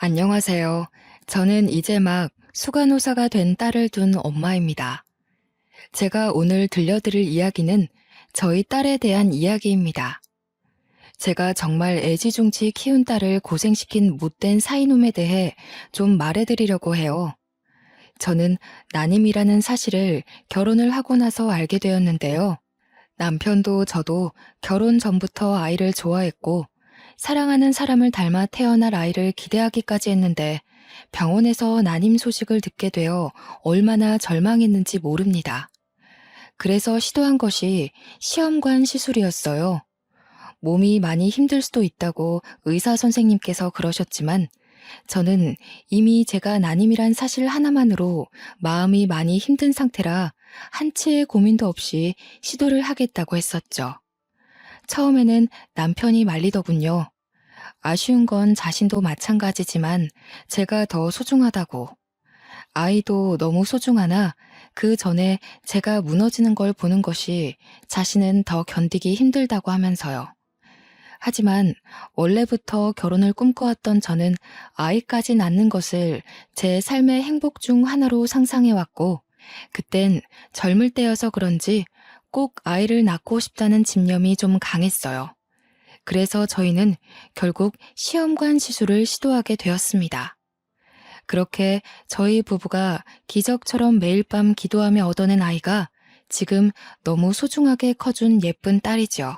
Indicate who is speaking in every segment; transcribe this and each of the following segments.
Speaker 1: 안녕하세요. 저는 이제 막 수간호사가 된 딸을 둔 엄마입니다. 제가 오늘 들려드릴 이야기는 저희 딸에 대한 이야기입니다. 제가 정말 애지중지 키운 딸을 고생시킨 못된 사이놈에 대해 좀 말해드리려고 해요. 저는 난임이라는 사실을 결혼을 하고 나서 알게 되었는데요. 남편도 저도 결혼 전부터 아이를 좋아했고 사랑하는 사람을 닮아 태어날 아이를 기대하기까지 했는데 병원에서 난임 소식을 듣게 되어 얼마나 절망했는지 모릅니다. 그래서 시도한 것이 시험관 시술이었어요. 몸이 많이 힘들 수도 있다고 의사 선생님께서 그러셨지만 저는 이미 제가 난임이란 사실 하나만으로 마음이 많이 힘든 상태라 한치의 고민도 없이 시도를 하겠다고 했었죠. 처음에는 남편이 말리더군요. 아쉬운 건 자신도 마찬가지지만 제가 더 소중하다고. 아이도 너무 소중하나 그 전에 제가 무너지는 걸 보는 것이 자신은 더 견디기 힘들다고 하면서요. 하지만 원래부터 결혼을 꿈꿔왔던 저는 아이까지 낳는 것을 제 삶의 행복 중 하나로 상상해왔고, 그땐 젊을 때여서 그런지 꼭 아이를 낳고 싶다는 집념이 좀 강했어요. 그래서 저희는 결국 시험관 시술을 시도하게 되었습니다. 그렇게 저희 부부가 기적처럼 매일 밤 기도하며 얻어낸 아이가 지금 너무 소중하게 커준 예쁜 딸이죠.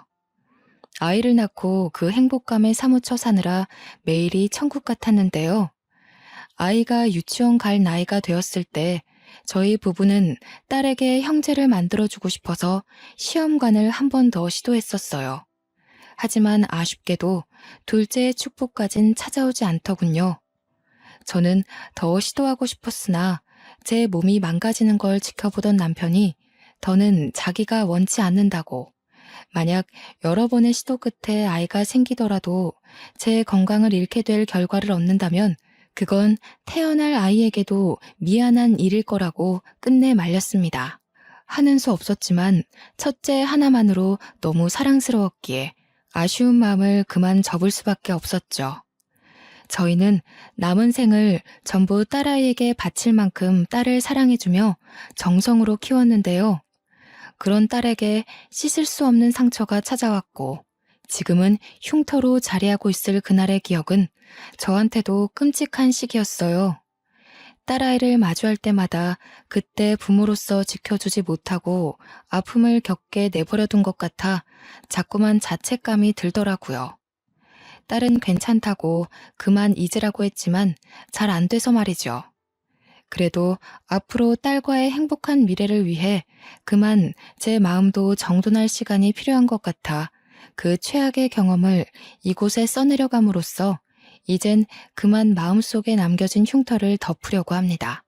Speaker 1: 아이를 낳고 그 행복감에 사무쳐 사느라 매일이 천국 같았는데요. 아이가 유치원 갈 나이가 되었을 때 저희 부부는 딸에게 형제를 만들어주고 싶어서 시험관을 한 번 더 시도했었어요. 하지만 아쉽게도 둘째의 축복까진 찾아오지 않더군요. 저는 더 시도하고 싶었으나 제 몸이 망가지는 걸 지켜보던 남편이 더는 자기가 원치 않는다고, 만약 여러 번의 시도 끝에 아이가 생기더라도 제 건강을 잃게 될 결과를 얻는다면 그건 태어날 아이에게도 미안한 일일 거라고 끝내 말렸습니다. 하는 수 없었지만 첫째 하나만으로 너무 사랑스러웠기에 아쉬운 마음을 그만 접을 수밖에 없었죠. 저희는 남은 생을 전부 딸아이에게 바칠 만큼 딸을 사랑해주며 정성으로 키웠는데요. 그런 딸에게 씻을 수 없는 상처가 찾아왔고 지금은 흉터로 자리하고 있을 그날의 기억은 저한테도 끔찍한 시기였어요. 딸아이를 마주할 때마다 그때 부모로서 지켜주지 못하고 아픔을 겪게 내버려둔 것 같아 자꾸만 자책감이 들더라고요. 딸은 괜찮다고 그만 잊으라고 했지만 잘 안 돼서 말이죠. 그래도 앞으로 딸과의 행복한 미래를 위해 그만 제 마음도 정돈할 시간이 필요한 것 같아 그 최악의 경험을 이곳에 써내려감으로써 이젠 그만 마음속에 남겨진 흉터를 덮으려고 합니다.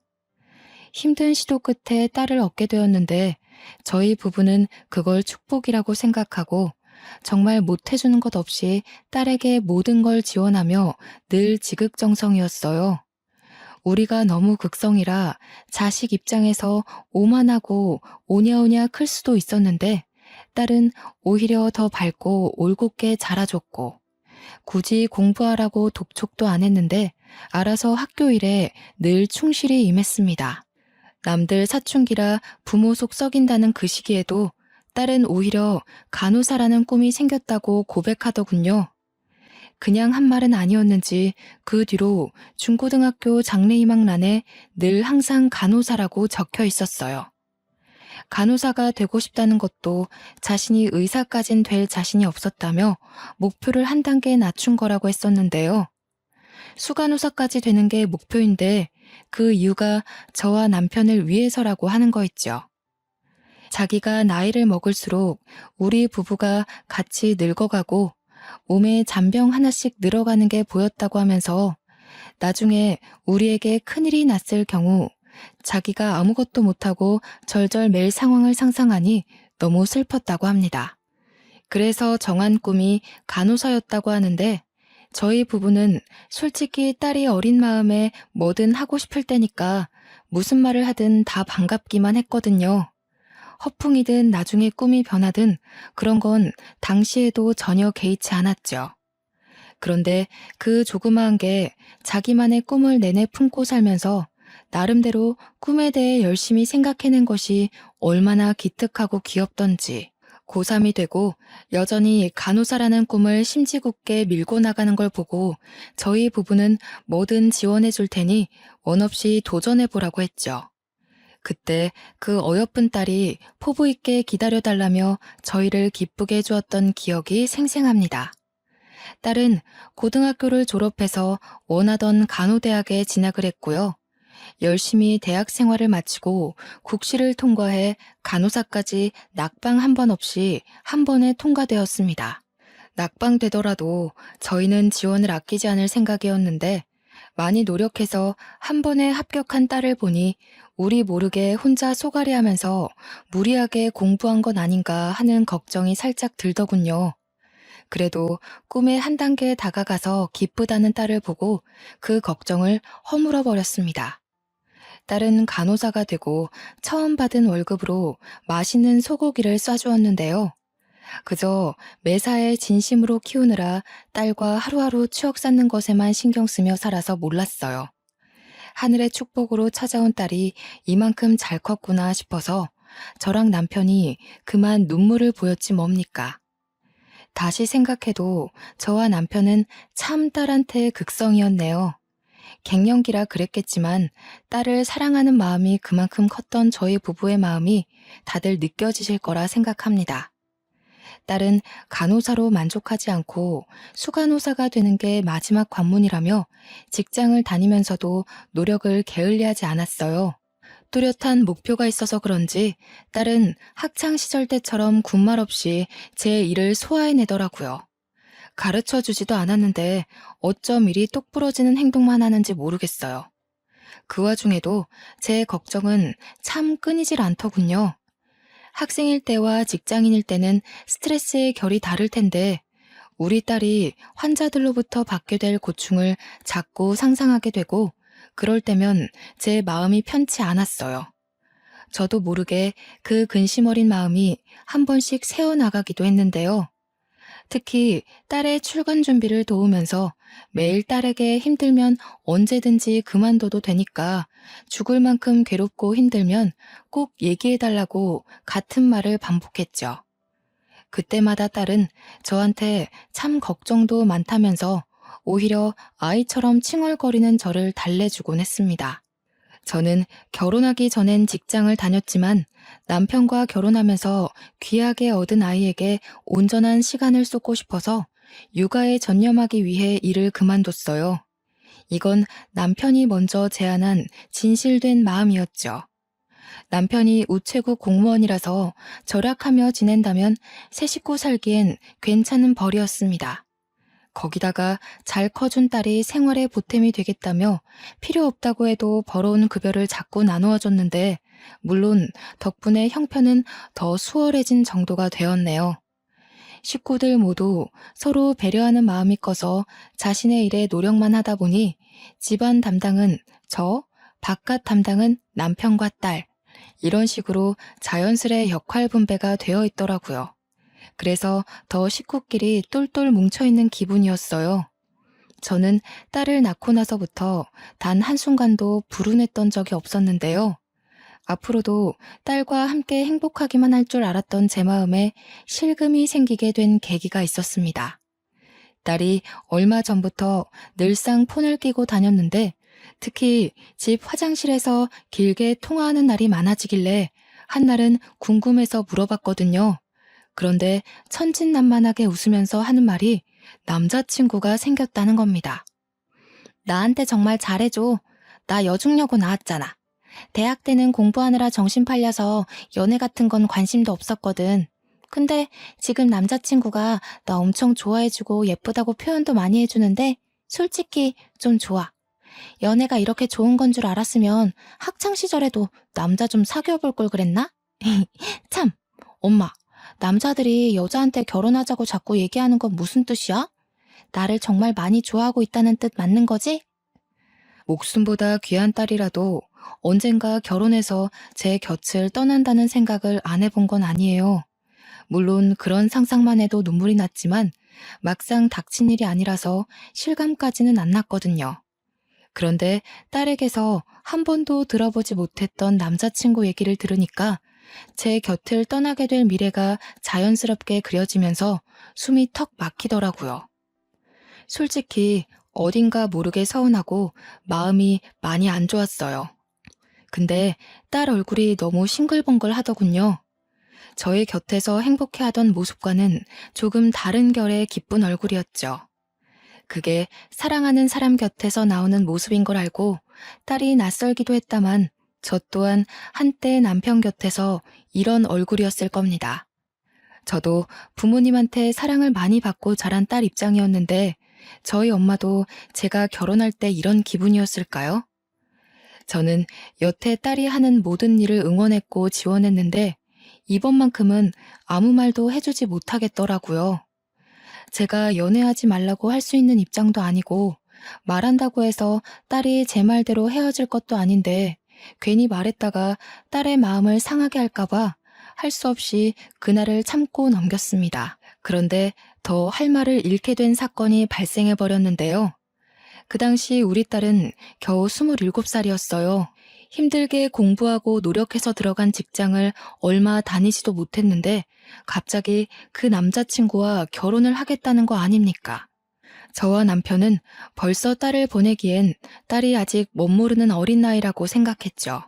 Speaker 1: 힘든 시도 끝에 딸을 얻게 되었는데 저희 부부는 그걸 축복이라고 생각하고 정말 못해주는 것 없이 딸에게 모든 걸 지원하며 늘 지극정성이었어요. 우리가 너무 극성이라 자식 입장에서 오만하고 오냐오냐 클 수도 있었는데 딸은 오히려 더 밝고 올곧게 자라줬고 굳이 공부하라고 독촉도 안 했는데 알아서 학교 일에 늘 충실히 임했습니다. 남들 사춘기라 부모 속 썩인다는 그 시기에도 딸은 오히려 간호사라는 꿈이 생겼다고 고백하더군요. 그냥 한 말은 아니었는지 그 뒤로 중고등학교 장래희망란에 늘 항상 간호사라고 적혀 있었어요. 간호사가 되고 싶다는 것도 자신이 의사까진 될 자신이 없었다며 목표를 한 단계 낮춘 거라고 했었는데요. 수간호사까지 되는 게 목표인데 그 이유가 저와 남편을 위해서라고 하는 거 있죠. 자기가 나이를 먹을수록 우리 부부가 같이 늙어가고 몸에 잔병 하나씩 늘어가는 게 보였다고 하면서 나중에 우리에게 큰일이 났을 경우 자기가 아무것도 못하고 절절 맬 상황을 상상하니 너무 슬펐다고 합니다. 그래서 정한 꿈이 간호사였다고 하는데 저희 부부는 솔직히 딸이 어린 마음에 뭐든 하고 싶을 때니까 무슨 말을 하든 다 반갑기만 했거든요. 허풍이든 나중에 꿈이 변하든 그런 건 당시에도 전혀 개의치 않았죠. 그런데 그 조그마한 게 자기만의 꿈을 내내 품고 살면서 나름대로 꿈에 대해 열심히 생각해낸 것이 얼마나 기특하고 귀엽던지, 고3이 되고 여전히 간호사라는 꿈을 심지궂게 밀고 나가는 걸 보고 저희 부부는 뭐든 지원해 줄 테니 원 없이 도전해 보라고 했죠. 그때 그 어여쁜 딸이 포부 있게 기다려달라며 저희를 기쁘게 해주었던 기억이 생생합니다. 딸은 고등학교를 졸업해서 원하던 간호대학에 진학을 했고요. 열심히 대학 생활을 마치고 국시를 통과해 간호사까지 낙방 한 번 없이 한 번에 통과되었습니다. 낙방되더라도 저희는 지원을 아끼지 않을 생각이었는데 많이 노력해서 한 번에 합격한 딸을 보니 우리 모르게 혼자 쏘가리하면서 무리하게 공부한 건 아닌가 하는 걱정이 살짝 들더군요. 그래도 꿈에 한 단계 다가가서 기쁘다는 딸을 보고 그 걱정을 허물어 버렸습니다. 딸은 간호사가 되고 처음 받은 월급으로 맛있는 소고기를 싸주었는데요. 그저 매사에 진심으로 키우느라 딸과 하루하루 추억 쌓는 것에만 신경 쓰며 살아서 몰랐어요. 하늘의 축복으로 찾아온 딸이 이만큼 잘 컸구나 싶어서 저랑 남편이 그만 눈물을 보였지 뭡니까. 다시 생각해도 저와 남편은 참 딸한테 극성이었네요. 갱년기라 그랬겠지만 딸을 사랑하는 마음이 그만큼 컸던 저희 부부의 마음이 다들 느껴지실 거라 생각합니다. 딸은 간호사로 만족하지 않고 수간호사가 되는 게 마지막 관문이라며 직장을 다니면서도 노력을 게을리하지 않았어요. 뚜렷한 목표가 있어서 그런지 딸은 학창시절 때처럼 군말 없이 제 일을 소화해내더라고요. 가르쳐 주지도 않았는데 어쩜 이리 똑부러지는 행동만 하는지 모르겠어요. 그 와중에도 제 걱정은 참 끊이질 않더군요. 학생일 때와 직장인일 때는 스트레스의 결이 다를 텐데 우리 딸이 환자들로부터 받게 될 고충을 자꾸 상상하게 되고 그럴 때면 제 마음이 편치 않았어요. 저도 모르게 그 근심 어린 마음이 한 번씩 새어나가기도 했는데요. 특히 딸의 출근 준비를 도우면서 매일 딸에게 힘들면 언제든지 그만둬도 되니까 죽을 만큼 괴롭고 힘들면 꼭 얘기해달라고 같은 말을 반복했죠. 그때마다 딸은 저한테 참 걱정도 많다면서 오히려 아이처럼 칭얼거리는 저를 달래주곤 했습니다. 저는 결혼하기 전엔 직장을 다녔지만 남편과 결혼하면서 귀하게 얻은 아이에게 온전한 시간을 쏟고 싶어서 육아에 전념하기 위해 일을 그만뒀어요. 이건 남편이 먼저 제안한 진실된 마음이었죠. 남편이 우체국 공무원이라서 절약하며 지낸다면 새 식구 살기엔 괜찮은 벌이었습니다. 거기다가 잘 커준 딸이 생활에 보탬이 되겠다며 필요 없다고 해도 벌어온 급여를 자꾸 나누어 줬는데 물론 덕분에 형편은 더 수월해진 정도가 되었네요. 식구들 모두 서로 배려하는 마음이 커서 자신의 일에 노력만 하다 보니 집안 담당은 저, 바깥 담당은 남편과 딸, 이런 식으로 자연스레 역할 분배가 되어 있더라고요. 그래서 더 식구끼리 똘똘 뭉쳐있는 기분이었어요. 저는 딸을 낳고 나서부터 단 한순간도 불운했던 적이 없었는데요. 앞으로도 딸과 함께 행복하기만 할 줄 알았던 제 마음에 실금이 생기게 된 계기가 있었습니다. 딸이 얼마 전부터 늘상 폰을 끼고 다녔는데 특히 집 화장실에서 길게 통화하는 날이 많아지길래 한날은 궁금해서 물어봤거든요. 그런데 천진난만하게 웃으면서 하는 말이 남자친구가 생겼다는 겁니다. 나한테 정말 잘해줘. 나 여중여고 나왔잖아. 대학 때는 공부하느라 정신 팔려서 연애 같은 건 관심도 없었거든. 근데 지금 남자친구가 나 엄청 좋아해주고 예쁘다고 표현도 많이 해주는데 솔직히 좀 좋아. 연애가 이렇게 좋은 건 줄 알았으면 학창시절에도 남자 좀 사귀어볼 걸 그랬나? 참, 엄마. 남자들이 여자한테 결혼하자고 자꾸 얘기하는 건 무슨 뜻이야? 나를 정말 많이 좋아하고 있다는 뜻 맞는 거지? 목숨보다 귀한 딸이라도 언젠가 결혼해서 제 곁을 떠난다는 생각을 안 해본 건 아니에요. 물론 그런 상상만 해도 눈물이 났지만 막상 닥친 일이 아니라서 실감까지는 안 났거든요. 그런데 딸에게서 한 번도 들어보지 못했던 남자친구 얘기를 들으니까 제 곁을 떠나게 될 미래가 자연스럽게 그려지면서 숨이 턱 막히더라고요. 솔직히 어딘가 모르게 서운하고 마음이 많이 안 좋았어요. 근데 딸 얼굴이 너무 싱글벙글 하더군요. 저의 곁에서 행복해하던 모습과는 조금 다른 결의 기쁜 얼굴이었죠. 그게 사랑하는 사람 곁에서 나오는 모습인 걸 알고 딸이 낯설기도 했다만 저 또한 한때 남편 곁에서 이런 얼굴이었을 겁니다. 저도 부모님한테 사랑을 많이 받고 자란 딸 입장이었는데 저희 엄마도 제가 결혼할 때 이런 기분이었을까요? 저는 여태 딸이 하는 모든 일을 응원했고 지원했는데 이번만큼은 아무 말도 해주지 못하겠더라고요. 제가 연애하지 말라고 할 수 있는 입장도 아니고 말한다고 해서 딸이 제 말대로 헤어질 것도 아닌데 괜히 말했다가 딸의 마음을 상하게 할까봐 할 수 없이 그날을 참고 넘겼습니다. 그런데 더 할 말을 잃게 된 사건이 발생해 버렸는데요. 그 당시 우리 딸은 겨우 27살이었어요. 힘들게 공부하고 노력해서 들어간 직장을 얼마 다니지도 못했는데 갑자기 그 남자친구와 결혼을 하겠다는 거 아닙니까? 저와 남편은 벌써 딸을 보내기엔 딸이 아직 멋모르는 어린 나이라고 생각했죠.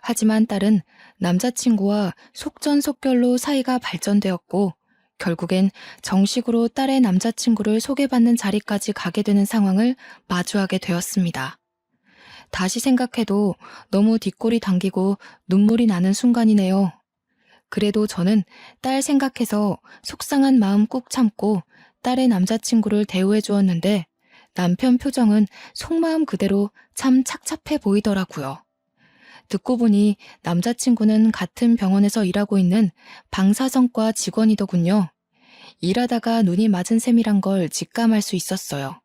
Speaker 1: 하지만 딸은 남자친구와 속전속결로 사이가 발전되었고 결국엔 정식으로 딸의 남자친구를 소개받는 자리까지 가게 되는 상황을 마주하게 되었습니다. 다시 생각해도 너무 뒷골이 당기고 눈물이 나는 순간이네요. 그래도 저는 딸 생각해서 속상한 마음 꾹 참고 딸의 남자친구를 대우해 주었는데 남편 표정은 속마음 그대로 참 착잡해 보이더라고요. 듣고 보니 남자친구는 같은 병원에서 일하고 있는 방사선과 직원이더군요. 일하다가 눈이 맞은 셈이란 걸 직감할 수 있었어요.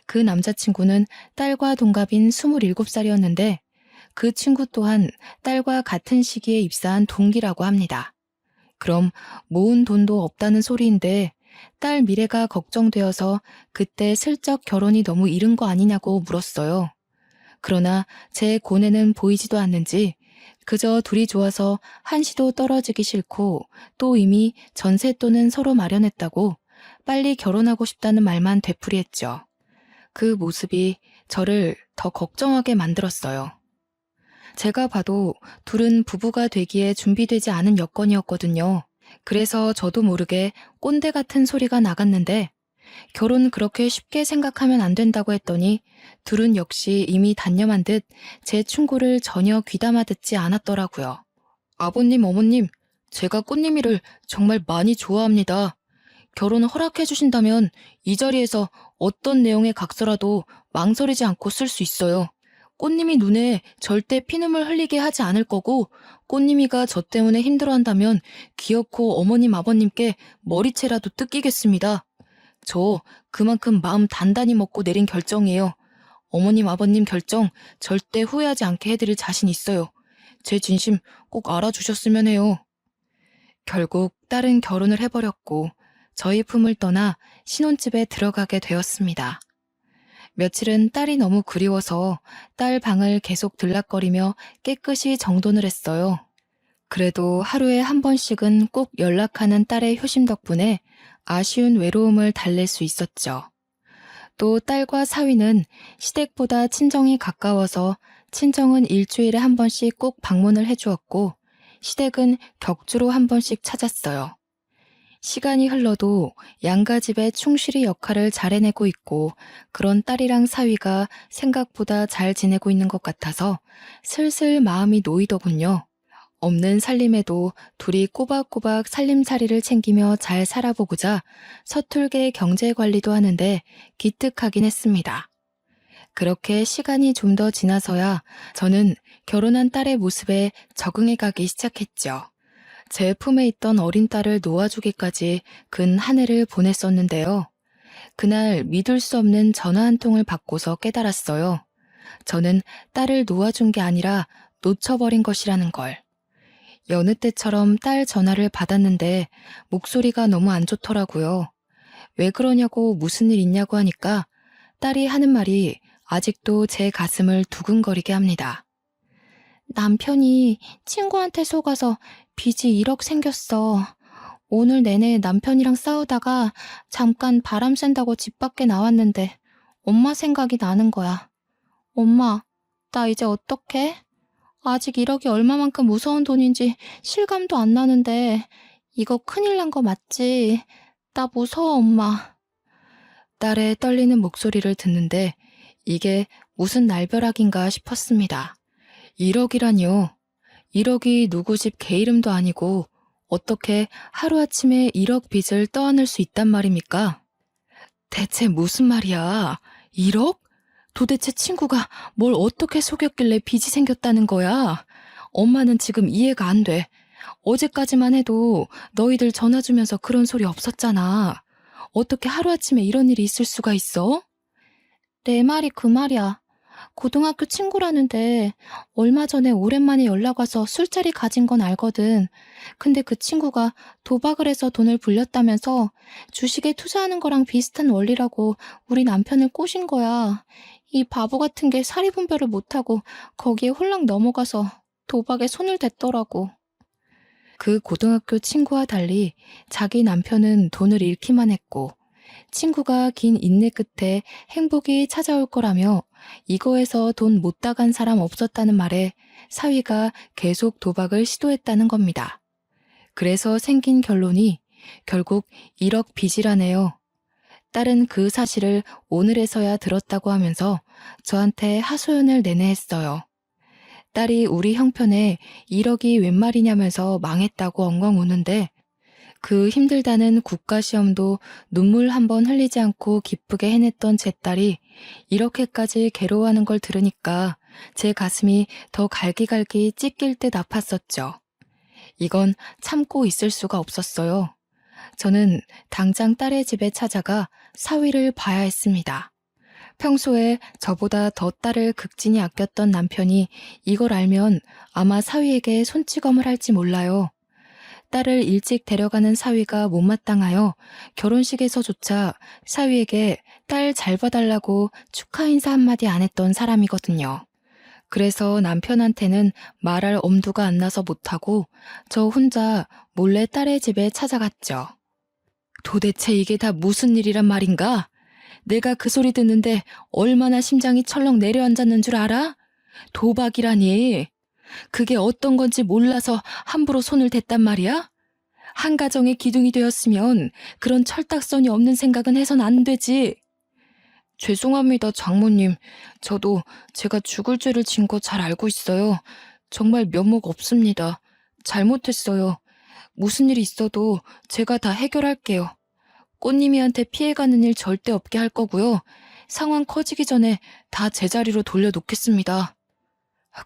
Speaker 1: 그 남자친구는 딸과 동갑인 27살이었는데 그 친구 또한 딸과 같은 시기에 입사한 동기라고 합니다. 그럼 모은 돈도 없다는 소리인데 딸 미래가 걱정되어서 그때 슬쩍 결혼이 너무 이른 거 아니냐고 물었어요. 그러나 제 고뇌는 보이지도 않는지 그저 둘이 좋아서 한시도 떨어지기 싫고 또 이미 전셋돈은 서로 마련했다고 빨리 결혼하고 싶다는 말만 되풀이했죠. 그 모습이 저를 더 걱정하게 만들었어요. 제가 봐도 둘은 부부가 되기에 준비되지 않은 여건이었거든요. 그래서 저도 모르게 꼰대 같은 소리가 나갔는데 결혼 그렇게 쉽게 생각하면 안 된다고 했더니 둘은 역시 이미 단념한 듯 제 충고를 전혀 귀담아 듣지 않았더라고요. 아버님, 어머님, 제가 꽃님이를 정말 많이 좋아합니다. 결혼 허락해 주신다면 이 자리에서 어떤 내용의 각서라도 망설이지 않고 쓸 수 있어요. 꽃님이 눈에 절대 피눈물 흘리게 하지 않을 거고 꽃님이가 저 때문에 힘들어한다면 기어코 어머님 아버님께 머리채라도 뜯기겠습니다. 저 그만큼 마음 단단히 먹고 내린 결정이에요. 어머님 아버님 결정 절대 후회하지 않게 해드릴 자신 있어요. 제 진심 꼭 알아주셨으면 해요. 결국 딸은 결혼을 해버렸고 저희 품을 떠나 신혼집에 들어가게 되었습니다. 며칠은 딸이 너무 그리워서 딸 방을 계속 들락거리며 깨끗이 정돈을 했어요. 그래도 하루에 한 번씩은 꼭 연락하는 딸의 효심 덕분에 아쉬운 외로움을 달랠 수 있었죠. 또 딸과 사위는 시댁보다 친정이 가까워서 친정은 일주일에 한 번씩 꼭 방문을 해주었고 시댁은 격주로 한 번씩 찾았어요. 시간이 흘러도 양가 집의 충실히 역할을 잘 해내고 있고 그런 딸이랑 사위가 생각보다 잘 지내고 있는 것 같아서 슬슬 마음이 놓이더군요. 없는 살림에도 둘이 꼬박꼬박 살림살이를 챙기며 잘 살아보고자 서툴게 경제관리도 하는데 기특하긴 했습니다. 그렇게 시간이 좀 더 지나서야 저는 결혼한 딸의 모습에 적응해가기 시작했죠. 제 품에 있던 어린 딸을 놓아주기까지 근 한 해를 보냈었는데요. 그날 믿을 수 없는 전화 한 통을 받고서 깨달았어요. 저는 딸을 놓아준 게 아니라 놓쳐버린 것이라는 걸. 여느 때처럼 딸 전화를 받았는데 목소리가 너무 안 좋더라고요. 왜 그러냐고 무슨 일 있냐고 하니까 딸이 하는 말이 아직도 제 가슴을 두근거리게 합니다. 남편이 친구한테 속아서 빚이 1억 생겼어. 오늘 내내 남편이랑 싸우다가 잠깐 바람 쐰다고 집 밖에 나왔는데 엄마 생각이 나는 거야. 엄마, 나 이제 어떡해? 아직 1억이 얼마만큼 무서운 돈인지 실감도 안 나는데 이거 큰일 난 거 맞지? 나 무서워, 엄마. 딸의 떨리는 목소리를 듣는데 이게 무슨 날벼락인가 싶었습니다. 1억이라니요. 1억이 누구 집 개 이름도 아니고 어떻게 하루아침에 1억 빚을 떠안을 수 있단 말입니까? 대체 무슨 말이야? 1억? 도대체 친구가 뭘 어떻게 속였길래 빚이 생겼다는 거야? 엄마는 지금 이해가 안 돼. 어제까지만 해도 너희들 전화 주면서 그런 소리 없었잖아. 어떻게 하루아침에 이런 일이 있을 수가 있어? 내 말이 그 말이야. 고등학교 친구라는데 얼마 전에 오랜만에 연락 와서 술자리 가진 건 알거든. 근데 그 친구가 도박을 해서 돈을 불렸다면서 주식에 투자하는 거랑 비슷한 원리라고 우리 남편을 꼬신 거야. 이 바보 같은 게 사리분별을 못하고 거기에 홀랑 넘어가서 도박에 손을 댔더라고. 그 고등학교 친구와 달리 자기 남편은 돈을 잃기만 했고 친구가 긴 인내 끝에 행복이 찾아올 거라며 이거에서 돈 못 따간 사람 없었다는 말에 사위가 계속 도박을 시도했다는 겁니다. 그래서 생긴 결론이 결국 1억 빚이라네요. 딸은 그 사실을 오늘에서야 들었다고 하면서 저한테 하소연을 내내했어요. 딸이 우리 형편에 1억이 웬 말이냐면서 망했다고 엉엉 우는데 그 힘들다는 국가시험도 눈물 한 번 흘리지 않고 기쁘게 해냈던 제 딸이 이렇게까지 괴로워하는 걸 들으니까 제 가슴이 더 갈기갈기 찢길 듯 아팠었죠. 이건 참고 있을 수가 없었어요. 저는 당장 딸의 집에 찾아가 사위를 봐야 했습니다. 평소에 저보다 더 딸을 극진히 아꼈던 남편이 이걸 알면 아마 사위에게 손찌검을 할지 몰라요. 딸을 일찍 데려가는 사위가 못마땅하여 결혼식에서조차 사위에게 딸 잘 봐달라고 축하 인사 한마디 안 했던 사람이거든요. 그래서 남편한테는 말할 엄두가 안 나서 못하고 저 혼자 몰래 딸의 집에 찾아갔죠. 도대체 이게 다 무슨 일이란 말인가? 내가 그 소리 듣는데 얼마나 심장이 철렁 내려앉았는 줄 알아? 도박이라니. 그게 어떤 건지 몰라서 함부로 손을 댔단 말이야? 한 가정의 기둥이 되었으면 그런 철딱서니 없는 생각은 해선 안 되지. 죄송합니다, 장모님. 저도 제가 죽을 죄를 진 거 잘 알고 있어요. 정말 면목 없습니다. 잘못했어요. 무슨 일이 있어도 제가 다 해결할게요. 꽃님이한테 피해가는 일 절대 없게 할 거고요. 상황 커지기 전에 다 제자리로 돌려놓겠습니다.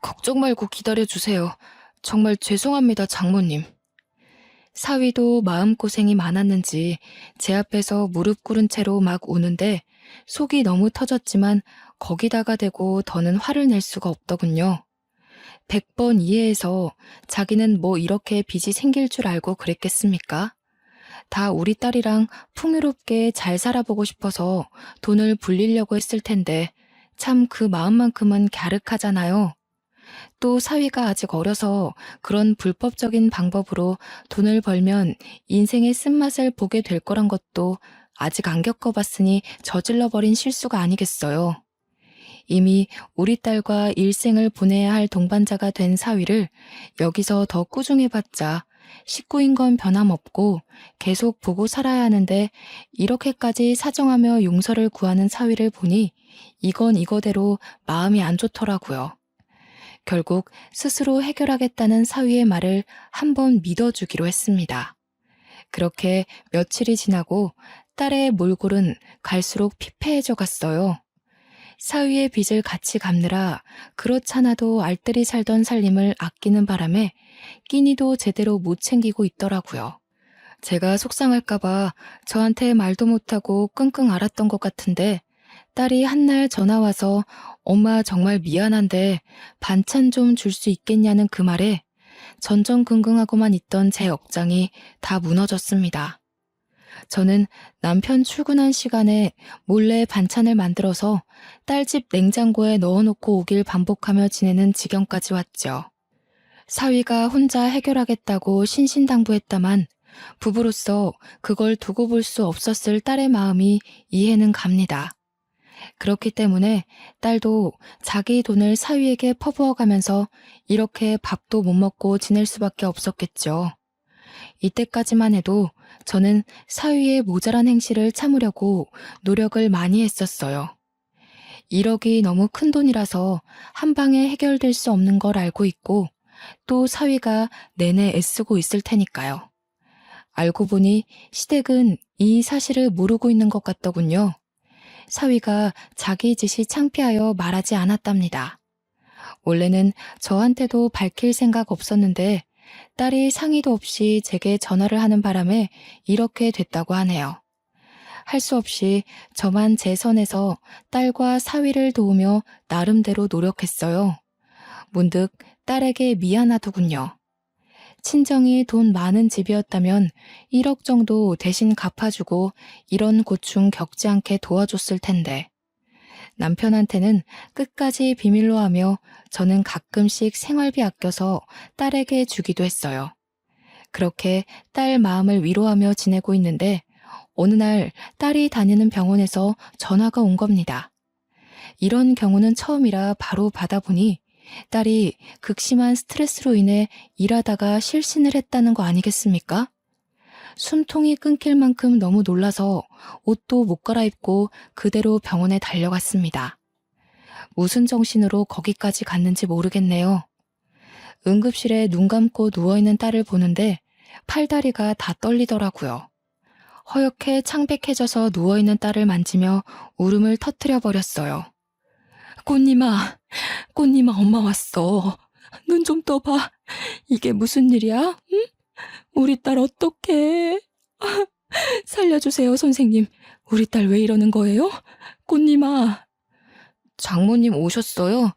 Speaker 1: 걱정 말고 기다려주세요. 정말 죄송합니다, 장모님. 사위도 마음고생이 많았는지 제 앞에서 무릎 꿇은 채로 막 우는데 속이 너무 터졌지만 거기다가 대고 더는 화를 낼 수가 없더군요. 100번 이해해서 자기는 뭐 이렇게 빚이 생길 줄 알고 그랬겠습니까? 다 우리 딸이랑 풍요롭게 잘 살아보고 싶어서 돈을 불리려고 했을 텐데 참 그 마음만큼은 갸륵하잖아요. 또 사위가 아직 어려서 그런 불법적인 방법으로 돈을 벌면 인생의 쓴맛을 보게 될 거란 것도 아직 안 겪어봤으니 저질러버린 실수가 아니겠어요. 이미 우리 딸과 일생을 보내야 할 동반자가 된 사위를 여기서 더 꾸중해봤자 식구인 건 변함없고 계속 보고 살아야 하는데 이렇게까지 사정하며 용서를 구하는 사위를 보니 이건 이거대로 마음이 안 좋더라고요. 결국 스스로 해결하겠다는 사위의 말을 한번 믿어주기로 했습니다. 그렇게 며칠이 지나고 딸의 몰골은 갈수록 피폐해져 갔어요. 사위의 빚을 같이 갚느라 그렇잖아도 알뜰히 살던 살림을 아끼는 바람에 끼니도 제대로 못 챙기고 있더라고요. 제가 속상할까봐 저한테 말도 못하고 끙끙 앓았던 것 같은데 딸이 한날 전화와서 엄마 정말 미안한데 반찬 좀 줄 수 있겠냐는 그 말에 전전긍긍하고만 있던 제 억장이 다 무너졌습니다. 저는 남편 출근한 시간에 몰래 반찬을 만들어서 딸집 냉장고에 넣어놓고 오길 반복하며 지내는 지경까지 왔죠. 사위가 혼자 해결하겠다고 신신당부했다만 부부로서 그걸 두고 볼 수 없었을 딸의 마음이 이해는 갑니다. 그렇기 때문에 딸도 자기 돈을 사위에게 퍼부어가면서 이렇게 밥도 못 먹고 지낼 수밖에 없었겠죠. 이때까지만 해도 저는 사위의 모자란 행실을 참으려고 노력을 많이 했었어요. 1억이 너무 큰 돈이라서 한 방에 해결될 수 없는 걸 알고 있고 또 사위가 내내 애쓰고 있을 테니까요. 알고 보니 시댁은 이 사실을 모르고 있는 것 같더군요. 사위가 자기 짓이 창피하여 말하지 않았답니다. 원래는 저한테도 밝힐 생각 없었는데 딸이 상의도 없이 제게 전화를 하는 바람에 이렇게 됐다고 하네요. 할 수 없이 저만 제 선에서 딸과 사위를 도우며 나름대로 노력했어요. 문득 딸에게 미안하더군요. 친정이 돈 많은 집이었다면 1억 정도 대신 갚아주고 이런 고충 겪지 않게 도와줬을 텐데 남편한테는 끝까지 비밀로 하며 저는 가끔씩 생활비 아껴서 딸에게 주기도 했어요. 그렇게 딸 마음을 위로하며 지내고 있는데 어느 날 딸이 다니는 병원에서 전화가 온 겁니다. 이런 경우는 처음이라 바로 받아보니 딸이 극심한 스트레스로 인해 일하다가 실신을 했다는 거 아니겠습니까? 숨통이 끊길 만큼 너무 놀라서 옷도 못 갈아입고 그대로 병원에 달려갔습니다. 무슨 정신으로 거기까지 갔는지 모르겠네요. 응급실에 눈 감고 누워있는 딸을 보는데 팔다리가 다 떨리더라고요. 허옇게 창백해져서 누워있는 딸을 만지며 울음을 터뜨려 버렸어요. 꽃님아, 꽃님아 엄마 왔어. 눈 좀 떠봐. 이게 무슨 일이야? 응? 우리 딸 어떡해? 살려주세요, 선생님. 우리 딸 왜 이러는 거예요? 꽃님아. 장모님 오셨어요?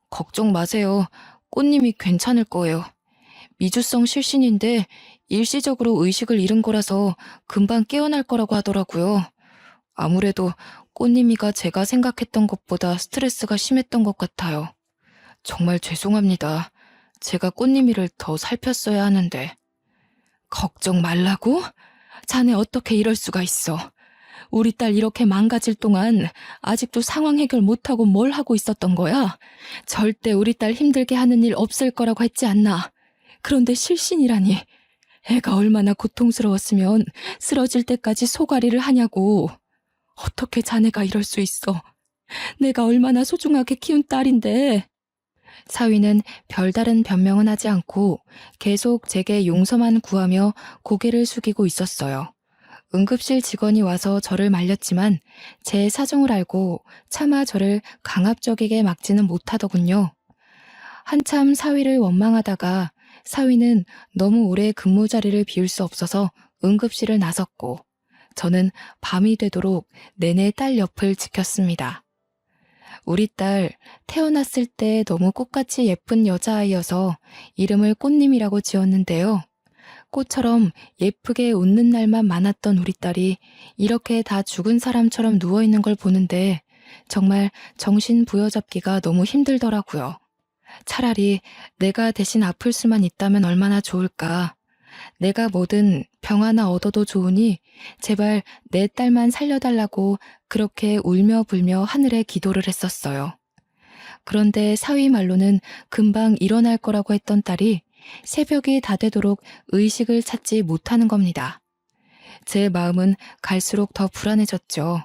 Speaker 1: 걱정 마세요. 꽃님이 괜찮을 거예요. 미주성 실신인데 일시적으로 의식을 잃은 거라서 금방 깨어날 거라고 하더라고요. 아무래도 꽃님이가 제가 생각했던 것보다 스트레스가 심했던 것 같아요. 정말 죄송합니다. 제가 꽃님이를 더 살폈어야 하는데. 걱정 말라고? 자네 어떻게 이럴 수가 있어. 우리 딸 이렇게 망가질 동안 아직도 상황 해결 못하고 뭘 하고 있었던 거야? 절대 우리 딸 힘들게 하는 일 없을 거라고 했지 않나. 그런데 실신이라니. 애가 얼마나 고통스러웠으면 쓰러질 때까지 소가리를 하냐고. 어떻게 자네가 이럴 수 있어. 내가 얼마나 소중하게 키운 딸인데. 사위는 별다른 변명은 하지 않고 계속 제게 용서만 구하며 고개를 숙이고 있었어요. 응급실 직원이 와서 저를 말렸지만 제 사정을 알고 차마 저를 강압적이게 막지는 못하더군요. 한참 사위를 원망하다가 사위는 너무 오래 근무 자리를 비울 수 없어서 응급실을 나섰고 저는 밤이 되도록 내내 딸 옆을 지켰습니다. 우리 딸 태어났을 때 너무 꽃같이 예쁜 여자아이여서 이름을 꽃님이라고 지었는데요. 꽃처럼 예쁘게 웃는 날만 많았던 우리 딸이 이렇게 다 죽은 사람처럼 누워있는 걸 보는데 정말 정신 부여잡기가 너무 힘들더라고요. 차라리 내가 대신 아플 수만 있다면 얼마나 좋을까. 내가 뭐든 병 하나 얻어도 좋으니 제발 내 딸만 살려달라고 그렇게 울며 불며 하늘에 기도를 했었어요. 그런데 사위 말로는 금방 일어날 거라고 했던 딸이 새벽이 다 되도록 의식을 찾지 못하는 겁니다. 제 마음은 갈수록 더 불안해졌죠.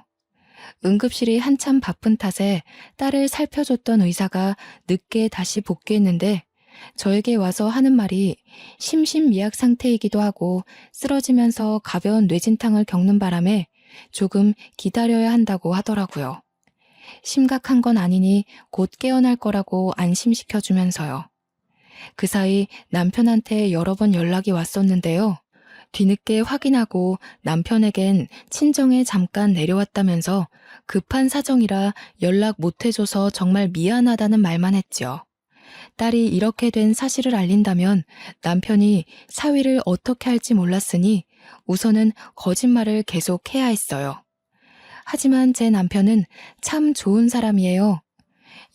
Speaker 1: 응급실이 한참 바쁜 탓에 딸을 살펴줬던 의사가 늦게 다시 복귀했는데 저에게 와서 하는 말이 심신미약 상태이기도 하고 쓰러지면서 가벼운 뇌진탕을 겪는 바람에 조금 기다려야 한다고 하더라고요. 심각한 건 아니니 곧 깨어날 거라고 안심시켜주면서요. 그 사이 남편한테 여러 번 연락이 왔었는데요. 뒤늦게 확인하고 남편에겐 친정에 잠깐 내려왔다면서 급한 사정이라 연락 못해줘서 정말 미안하다는 말만 했죠. 딸이 이렇게 된 사실을 알린다면 남편이 사위를 어떻게 할지 몰랐으니 우선은 거짓말을 계속 해야 했어요. 하지만 제 남편은 참 좋은 사람이에요.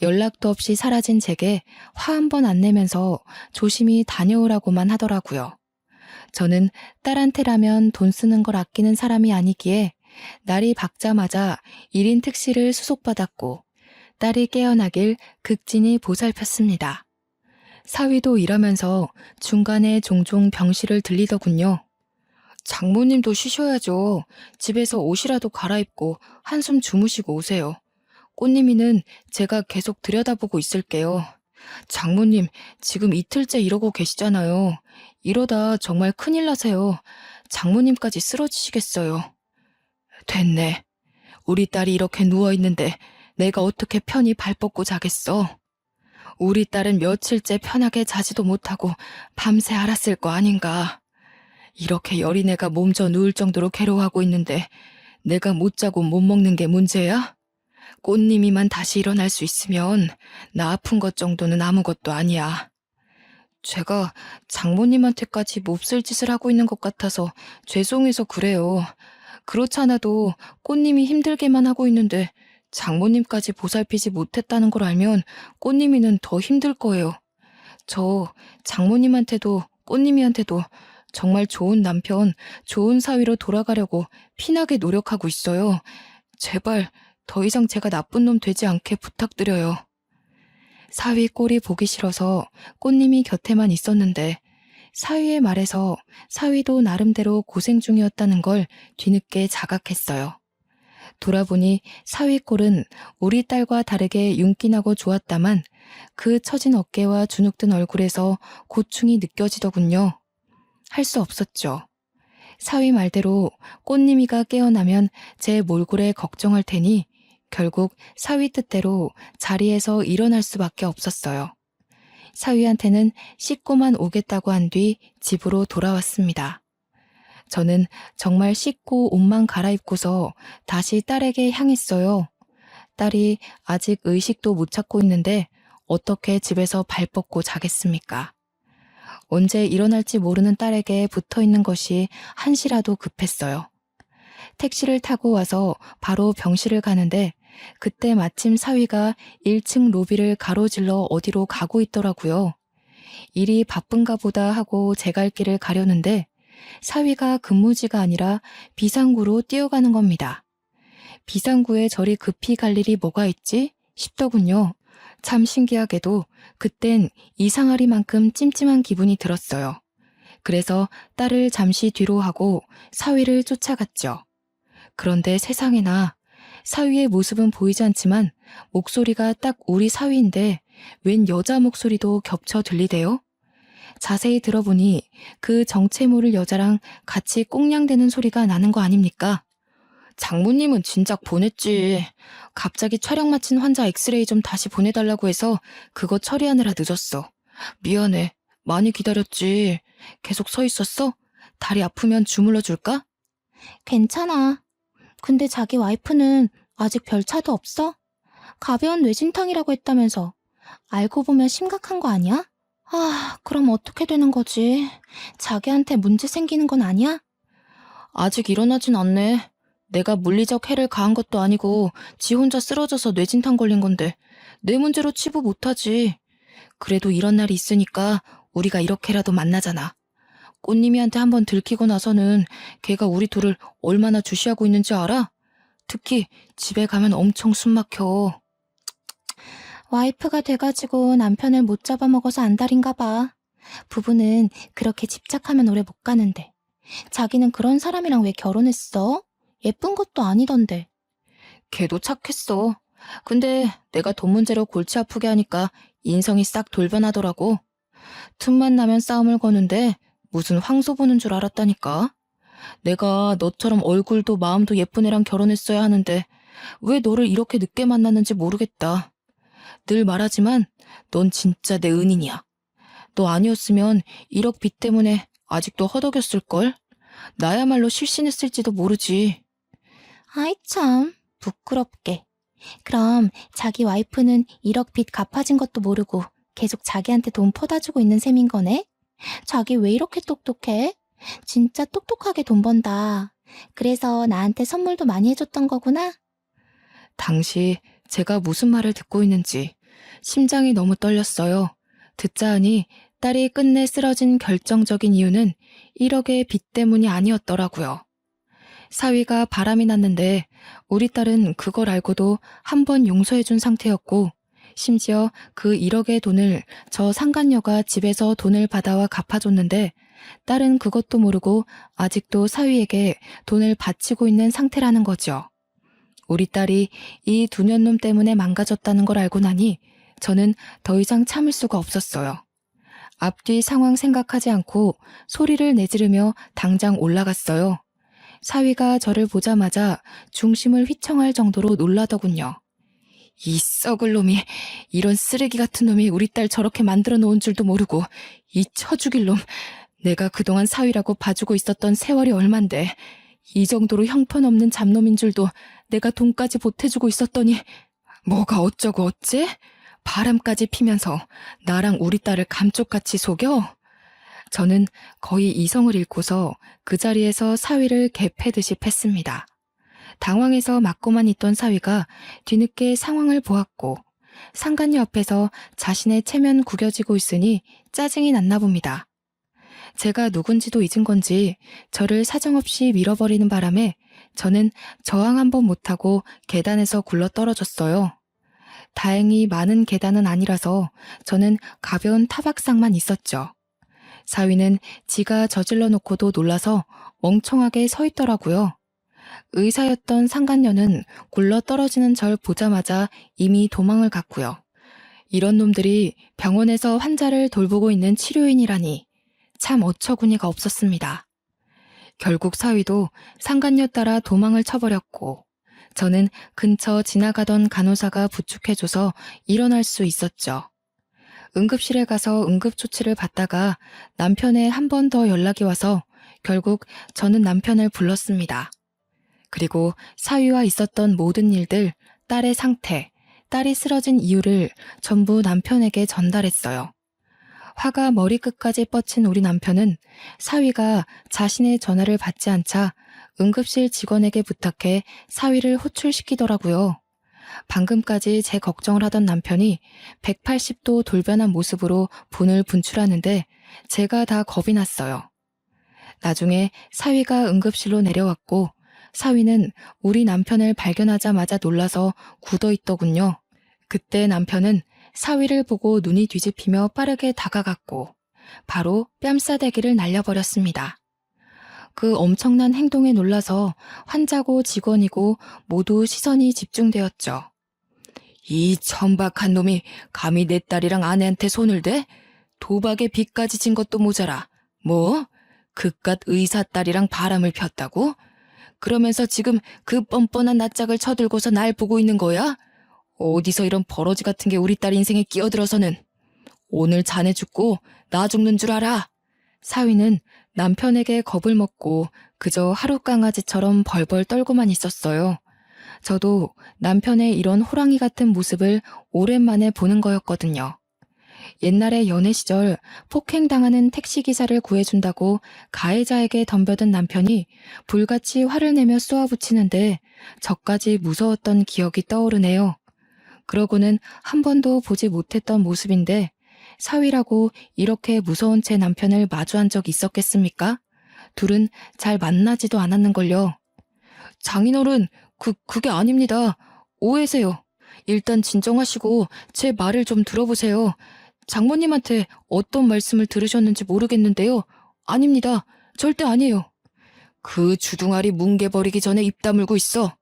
Speaker 1: 연락도 없이 사라진 제게 화 한 번 안 내면서 조심히 다녀오라고만 하더라고요. 저는 딸한테라면 돈 쓰는 걸 아끼는 사람이 아니기에 날이 밝자마자 1인 택시를 수속받았고 딸이 깨어나길 극진히 보살폈습니다. 사위도 일하면서 중간에 종종 병실을 들리더군요. 장모님도 쉬셔야죠. 집에서 옷이라도 갈아입고 한숨 주무시고 오세요. 꽃님이는 제가 계속 들여다보고 있을게요. 장모님, 지금 이틀째 이러고 계시잖아요. 이러다 정말 큰일 나세요. 장모님까지 쓰러지시겠어요. 됐네. 우리 딸이 이렇게 누워있는데 내가 어떻게 편히 발 뻗고 자겠어? 우리 딸은 며칠째 편하게 자지도 못하고 밤새 앓았을 거 아닌가. 이렇게 여린애가 몸져 누울 정도로 괴로워하고 있는데 내가 못 자고 못 먹는 게 문제야? 꽃님이만 다시 일어날 수 있으면 나 아픈 것 정도는 아무것도 아니야. 제가 장모님한테까지 몹쓸 짓을 하고 있는 것 같아서 죄송해서 그래요. 그렇지 않아도 꽃님이 힘들게만 하고 있는데 장모님까지 보살피지 못했다는 걸 알면 꽃님이는 더 힘들 거예요. 저 장모님한테도 꽃님이한테도 정말 좋은 남편, 좋은 사위로 돌아가려고 피나게 노력하고 있어요. 제발 더 이상 제가 나쁜 놈 되지 않게 부탁드려요. 사위 꼴이 보기 싫어서 꽃님이 곁에만 있었는데 사위의 말에서 사위도 나름대로 고생 중이었다는 걸 뒤늦게 자각했어요. 돌아보니 사위 꼴은 우리 딸과 다르게 윤기나고 좋았다만 그 처진 어깨와 주눅든 얼굴에서 고충이 느껴지더군요. 할 수 없었죠. 사위 말대로 꽃님이가 깨어나면 제 몰골에 걱정할 테니 결국 사위 뜻대로 자리에서 일어날 수밖에 없었어요. 사위한테는 씻고만 오겠다고 한 뒤 집으로 돌아왔습니다. 저는 정말 씻고 옷만 갈아입고서 다시 딸에게 향했어요. 딸이 아직 의식도 못 찾고 있는데 어떻게 집에서 발 뻗고 자겠습니까? 언제 일어날지 모르는 딸에게 붙어있는 것이 한시라도 급했어요. 택시를 타고 와서 바로 병실을 가는데 그때 마침 사위가 1층 로비를 가로질러 어디로 가고 있더라고요. 일이 바쁜가 보다 하고 제 갈 길을 가려는데 사위가 근무지가 아니라 비상구로 뛰어가는 겁니다. 비상구에 저리 급히 갈 일이 뭐가 있지 싶더군요. 참 신기하게도 그땐 이상하리만큼 찜찜한 기분이 들었어요. 그래서 딸을 잠시 뒤로 하고 사위를 쫓아갔죠. 그런데 세상에나 사위의 모습은 보이지 않지만 목소리가 딱 우리 사위인데 웬 여자 목소리도 겹쳐 들리대요? 자세히 들어보니 그 정체 모를 여자랑 같이 꽁냥대는 소리가 나는 거 아닙니까? 장모님은 진작 보냈지. 갑자기 촬영 마친 환자 엑스레이 좀 다시 보내달라고 해서 그거 처리하느라 늦었어. 미안해. 많이 기다렸지. 계속 서 있었어? 다리 아프면 주물러 줄까?
Speaker 2: 괜찮아. 근데 자기 와이프는 아직 별 차도 없어? 가벼운 뇌진탕이라고 했다면서. 알고 보면 심각한 거 아니야? 아, 그럼 어떻게 되는 거지? 자기한테 문제 생기는 건 아니야?
Speaker 1: 아직 일어나진 않네. 내가 물리적 해를 가한 것도 아니고 지 혼자 쓰러져서 뇌진탕 걸린 건데 내 문제로 치부 못하지. 그래도 이런 날이 있으니까 우리가 이렇게라도 만나잖아. 꽃님이한테 한번 들키고 나서는 걔가 우리 둘을 얼마나 주시하고 있는지 알아? 특히 집에 가면 엄청 숨막혀.
Speaker 2: 와이프가 돼가지고 남편을 못 잡아먹어서 안달인가 봐. 부부는 그렇게 집착하면 오래 못 가는데. 자기는 그런 사람이랑 왜 결혼했어? 예쁜 것도 아니던데.
Speaker 1: 걔도 착했어. 근데 내가 돈 문제로 골치 아프게 하니까 인성이 싹 돌변하더라고. 틈만 나면 싸움을 거는데 무슨 황소 보는 줄 알았다니까. 내가 너처럼 얼굴도 마음도 예쁜 애랑 결혼했어야 하는데 왜 너를 이렇게 늦게 만났는지 모르겠다. 늘 말하지만 넌 진짜 내 은인이야. 너 아니었으면 1억 빚 때문에 아직도 허덕였을걸? 나야말로 실신했을지도 모르지.
Speaker 2: 아이 참, 부끄럽게. 그럼 자기 와이프는 1억 빚 갚아진 것도 모르고 계속 자기한테 돈 퍼다 주고 있는 셈인 거네? 자기 왜 이렇게 똑똑해? 진짜 똑똑하게 돈 번다. 그래서 나한테 선물도 많이 해줬던 거구나?
Speaker 1: 당시 제가 무슨 말을 듣고 있는지 심장이 너무 떨렸어요. 듣자 하니 딸이 끝내 쓰러진 결정적인 이유는 1억의 빚 때문이 아니었더라고요. 사위가 바람이 났는데 우리 딸은 그걸 알고도 한 번 용서해준 상태였고 심지어 그 1억의 돈을 저 상간녀가 집에서 돈을 받아와 갚아줬는데 딸은 그것도 모르고 아직도 사위에게 돈을 바치고 있는 상태라는 거죠. 우리 딸이 이 두 년놈 때문에 망가졌다는 걸 알고 나니 저는 더 이상 참을 수가 없었어요. 앞뒤 상황 생각하지 않고 소리를 내지르며 당장 올라갔어요. 사위가 저를 보자마자 중심을 휘청할 정도로 놀라더군요. 이 썩을 놈이, 이런 쓰레기 같은 놈이 우리 딸 저렇게 만들어 놓은 줄도 모르고, 이 처죽일 놈, 내가 그동안 사위라고 봐주고 있었던 세월이 얼만데, 이 정도로 형편없는 잡놈인 줄도 내가 돈까지 보태주고 있었더니, 뭐가 어쩌고 어째? 바람까지 피면서 나랑 우리 딸을 감쪽같이 속여? 저는 거의 이성을 잃고서 그 자리에서 사위를 개패듯이 팼습니다. 당황해서 맞고만 있던 사위가 뒤늦게 상황을 보았고 상간녀 앞에서 자신의 체면 구겨지고 있으니 짜증이 났나 봅니다. 제가 누군지도 잊은 건지 저를 사정없이 밀어버리는 바람에 저는 저항 한번 못하고 계단에서 굴러 떨어졌어요. 다행히 많은 계단은 아니라서 저는 가벼운 타박상만 있었죠. 사위는 지가 저질러 놓고도 놀라서 멍청하게 서 있더라고요. 의사였던 상간녀는 굴러 떨어지는 절 보자마자 이미 도망을 갔고요. 이런 놈들이 병원에서 환자를 돌보고 있는 치료인이라니 참 어처구니가 없었습니다. 결국 사위도 상간녀 따라 도망을 쳐버렸고 저는 근처 지나가던 간호사가 부축해줘서 일어날 수 있었죠. 응급실에 가서 응급조치를 받다가 남편의 한 번 더 연락이 와서 결국 저는 남편을 불렀습니다. 그리고 사위와 있었던 모든 일들, 딸의 상태, 딸이 쓰러진 이유를 전부 남편에게 전달했어요. 화가 머리끝까지 뻗친 우리 남편은 사위가 자신의 전화를 받지 않자 응급실 직원에게 부탁해 사위를 호출시키더라고요. 방금까지 제 걱정을 하던 남편이 180도 돌변한 모습으로 분을 분출하는데 제가 다 겁이 났어요. 나중에 사위가 응급실로 내려왔고 사위는 우리 남편을 발견하자마자 놀라서 굳어있더군요. 그때 남편은 사위를 보고 눈이 뒤집히며 빠르게 다가갔고 바로 뺨싸대기를 날려버렸습니다. 그 엄청난 행동에 놀라서 환자고 직원이고 모두 시선이 집중되었죠. 이 천박한 놈이 감히 내 딸이랑 아내한테 손을 대? 도박에 빚까지 진 것도 모자라. 뭐? 그깟 의사 딸이랑 바람을 폈다고? 그러면서 지금 그 뻔뻔한 낯짝을 쳐들고서 날 보고 있는 거야? 어디서 이런 버러지 같은 게 우리 딸 인생에 끼어들어서는. 오늘 자네 죽고 나 죽는 줄 알아. 사위는 남편에게 겁을 먹고 그저 하루 강아지처럼 벌벌 떨고만 있었어요. 저도 남편의 이런 호랑이 같은 모습을 오랜만에 보는 거였거든요. 옛날에 연애 시절 폭행당하는 택시기사를 구해준다고 가해자에게 덤벼든 남편이 불같이 화를 내며 쏘아붙이는데 저까지 무서웠던 기억이 떠오르네요. 그러고는 한 번도 보지 못했던 모습인데 사위라고 이렇게 무서운 제 남편을 마주한 적 있었겠습니까? 둘은 잘 만나지도 않았는걸요. 장인어른, 그게 아닙니다. 오해세요. 일단 진정하시고 제 말을 좀 들어보세요. 장모님한테 어떤 말씀을 들으셨는지 모르겠는데요. 아닙니다. 절대 아니에요. 그 주둥아리 뭉개버리기 전에 입 다물고 있어.